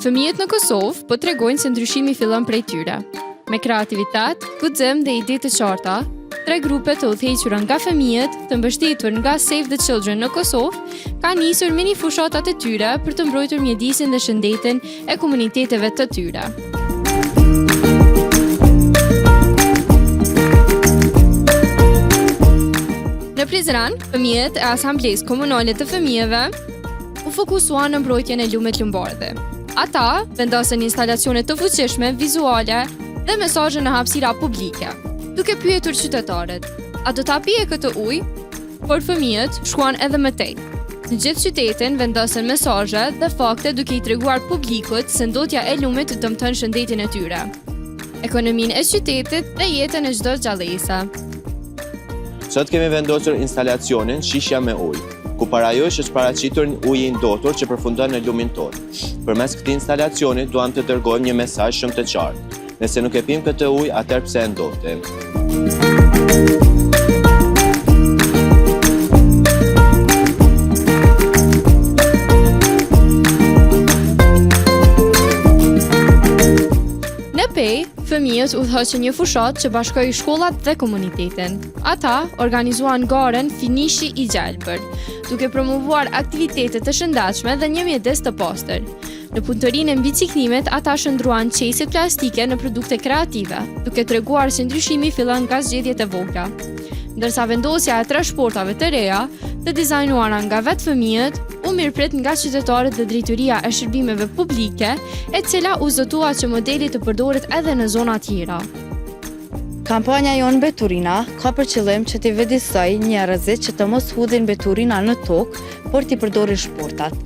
Fëmijët në Kosovë po tregojnë se ndryshimi fillon prej tyre. Me kreativitet, guxim dhe ide të qarta, 3 grupe të udhëhequra nga fëmijët, të mbështetur nga Save the Children në Kosovë, kanë nisur mini fushatat e tyre për të mbrojtur mjedisin dhe shëndetin e komuniteteve të tyre. Në Prizren, fëmijët e Asamblesë Komunale të Fëmijëve u fokusuan në mbrojtjen e lumit lumbardhi. Ata vendosën instalacione të fuqishme vizuale dhe mesazhe në hapësira publike, duke pyetur qytetarët: a do ta pije këtë ujë? Por fëmijët shkuan edhe më tej. Në gjithë qytetin vendosën mesazhe dhe fakte duke i treguar publikut se ndotja e lumit dëmton shëndetin e tyre, ekonominë e qytetit dhe jetën e çdo gjallëse. Sot kemi vendosur instalacionin Shishja me ujë, ku parajosh është paraqitur uji i ndotur që përfundon në lumin tonë. Përmes këtij instalacioni duam të dërgojmë një mesazh shumë të qartë. Nëse nuk e pim këtë ujë, atëherë pse e ndotim? Në Pej, fëmijët udhëhoqën një fushat që bashkoi shkollat dhe komunitetin. Ata organizuan garen Finishi i Gjelbër, duke promovuar aktivitete të shëndetshme dhe një mjedes të pastër. Në punëtorinë e mbiciklimit, ata shndruan qesit plastike në produkte kreative, duke treguar se ndryshimi fillon nga zgjedhjet e vogla. Ndërsa vendosja e transportave të reja, të dizajnuara nga vetë fëmijët, u mirëprit nga qytetarët dhe drejtoria e shërbimeve publike, e cila u zotua që modeli të përdoret edhe në zona tjera. Kampanja jonë Beturina ka për qëllim që t'i vëdisoj njerëzit që të mos hudhin beturina në tokë, por t'i përdorin shportat.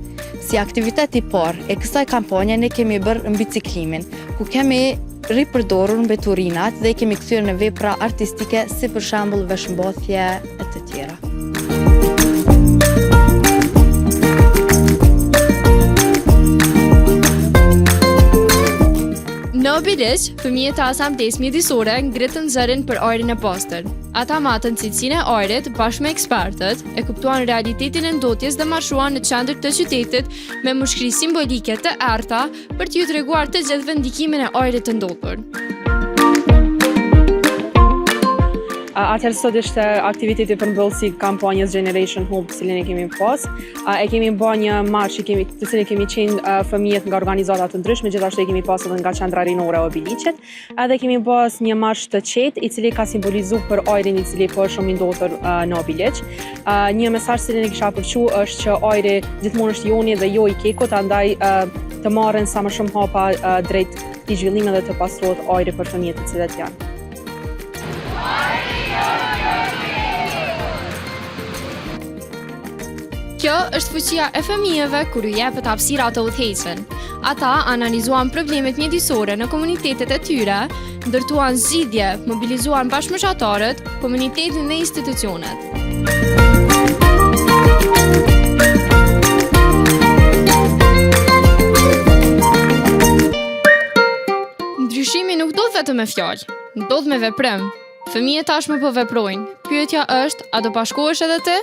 Si aktivitet i parë e kësaj kampanje ne kemi bërë mbiciklimin, ku kemi ripërdorur beturinat dhe kemi kthyer në vepra artistike, si për shembull veshmbathje e të tjera. Në Biliq, fëmijët e Asamblesë Mjedisore ngritën zërin për ajrin e pastër. Ata matën cilësinë e ajrit bashkë me ekspertët, e kuptuan realitetin e ndotjes dhe marshuan në qendër të qytetit me mushkëri simbolike të errta për t'ju treguar të gjithëve ndikimin e ajrit të ndotur. Atëherë sot është aktiviteti përmbëllësi kampanjës Generation Hope, cilin e kemi pas. E kemi bërë një marsh të cilin kemi qenë fëmijët nga organizata të ndryshme, gjithashtu e kemi pas edhe nga qendra rinore e Bilicit. Edhe kemi pas një marsh të qetë, i cili ka simbolizuar për ajrin i cili po është shumë i ndotur në Bilic. Një mesazh cilin e kisha përqu është që ajri gjithmonë është joni dhe jo i kekut, andaj të marrin sa më shumë hapa drejt këtij zhvillimi dhe të pastrohet ajri për fëmijët të cilët janë. Kjo është fuqia e fëmijëve kur u jepet hapësira të udhëheqën. Ata analizuan problemet mjedisore në komunitetet e tyre, ndërtuan zgjidhje, mobilizuan bashkëmoshatarët, komunitetin dhe institucionet. Ndryshimi nuk ndodh vetëm me fjalë, ndodh me veprim. Fëmijët tashmë po veprojnë. Pyetja është, a do bashkohesh edhe ti?